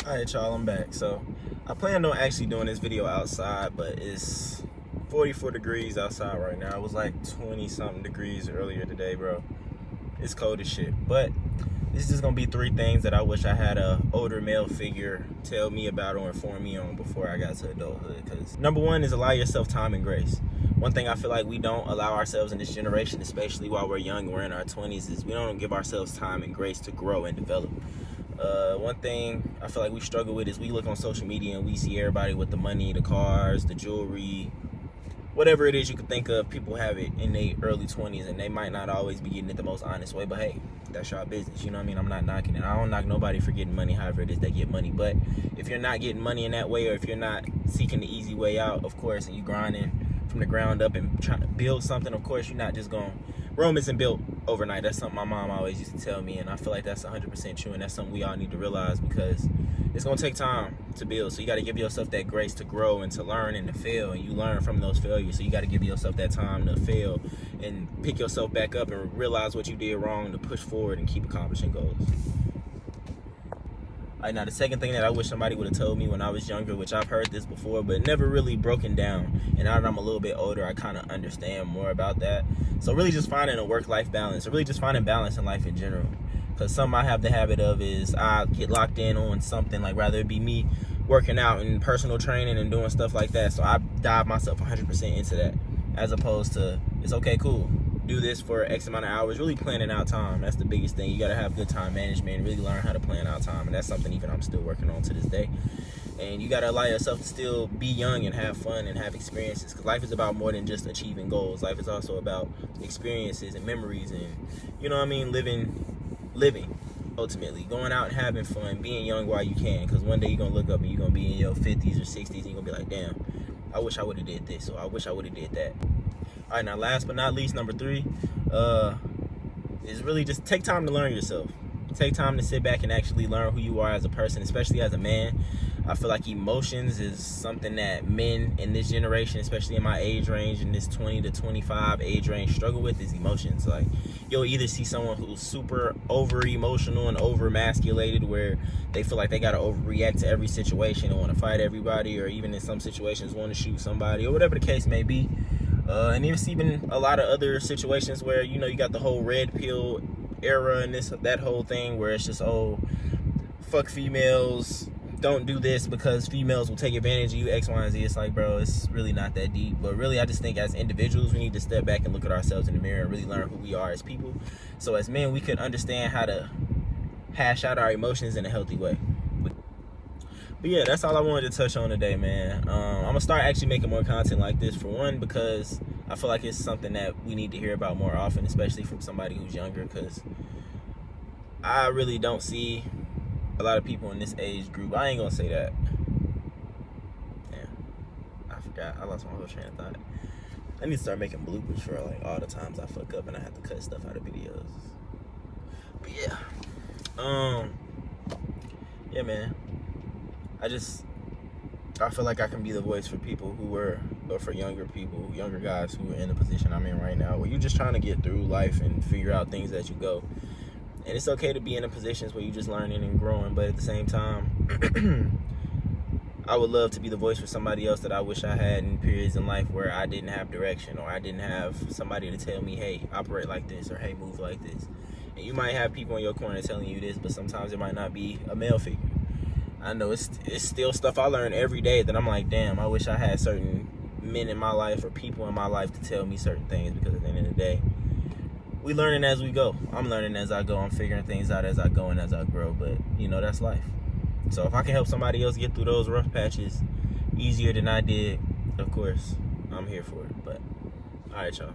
Alright, y'all, I'm back. So I planned on actually doing this video outside, but it's 44 degrees outside right now. It was like 20 something degrees earlier today, bro. It's cold as shit. But this is just gonna be 3 things that I wish I had a older male figure tell me about or inform me on before I got to adulthood. Because number 1 is allow yourself time and grace. One thing I feel like we don't allow ourselves in this generation, especially while we're young and we're in our 20s, is we don't give ourselves time and grace to grow and develop. One thing I feel like we struggle with is we look on social media and we see everybody with the money, the cars, the jewelry, whatever it is you could think of. People have it in their early 20s and they might not always be getting it the most honest way, but hey, that's your business, you know what I mean? I'm not knocking it. I don't knock nobody for getting money, however it is they get money. But if you're not getting money in that way, or if you're not seeking the easy way out, of course, and you grinding from the ground up and trying to build something, of course, you're not just going, Rome isn't built overnight. That's something my mom always used to tell me, and I feel like that's 100% true, and that's something we all need to realize, because it's going to take time to build. So you got to give yourself that grace to grow and to learn and to fail, and you learn from those failures. So you got to give yourself that time to fail and pick yourself back up and realize what you did wrong, to push forward and keep accomplishing goals. All right, now the second thing that I wish somebody would have told me when I was younger, which I've heard this before, but never really broken down. And now that I'm a little bit older, I kind of understand more about that. So really just finding a work-life balance, or really just finding balance in life in general. Because something I have the habit of is I get locked in on something, like rather it be me working out and personal training and doing stuff like that. So I dive myself 100% into that, as opposed to, it's okay, cool, do this for X amount of hours. Really planning out time. That's the biggest thing. You got to have good time management and really learn how to plan out time. And that's something even I'm still working on to this day. And you got to allow yourself to still be young and have fun and have experiences, because life is about more than just achieving goals. Life is also about experiences and memories and, you know what I mean, living ultimately, going out and having fun, being young while you can, because one day you're gonna look up and you're gonna be in your 50s or 60s and you're gonna be like, damn, I wish I would have did this, or I wish I would have did that. All right, now last but not least, number 3 is really just take time to learn yourself. Take time to sit back and actually learn who you are as a person, especially as a man. I feel like emotions is something that men in this generation, especially in my age range, in this 20 to 25 age range, struggle with, is emotions. Like, you'll either see someone who's super over emotional and over emasculated, where they feel like they gotta overreact to every situation and want to fight everybody, or even in some situations want to shoot somebody, or whatever the case may be. And there's even a lot of other situations where, you know, you got the whole red pill era and that whole thing where it's just, oh, fuck females, don't do this because females will take advantage of you, X, Y, and Z. It's like, bro, it's really not that deep. But really, I just think as individuals, we need to step back and look at ourselves in the mirror and really learn who we are as people. So as men, we could understand how to hash out our emotions in a healthy way. But yeah, that's all I wanted to touch on today, man. I'm gonna start actually making more content like this, for one, because I feel like it's something that we need to hear about more often, especially from somebody who's younger, because I really don't see a lot of people in this age group. I ain't gonna say that. Yeah, I forgot. I lost my whole train of thought. I need to start making bloopers for like all the times I fuck up and I have to cut stuff out of videos. But yeah, yeah, man. I feel like I can be the voice for people who were, or for younger people, younger guys who are in the position I'm in right now, where you're just trying to get through life and figure out things as you go. And it's okay to be in the positions where you're just learning and growing, but at the same time, I would love to be the voice for somebody else that I wish I had in periods in life where I didn't have direction, or I didn't have somebody to tell me, hey, operate like this, or hey, move like this. And you might have people in your corner telling you this, but sometimes it might not be a male figure. I know it's still stuff I learn every day that I'm like, damn, I wish I had certain men in my life or people in my life to tell me certain things, because at the end of the day, we learning as we go. I'm learning as I go. I'm figuring things out as I go and as I grow, but you know, that's life. So if I can help somebody else get through those rough patches easier than I did, of course, I'm here for it. But all right, y'all.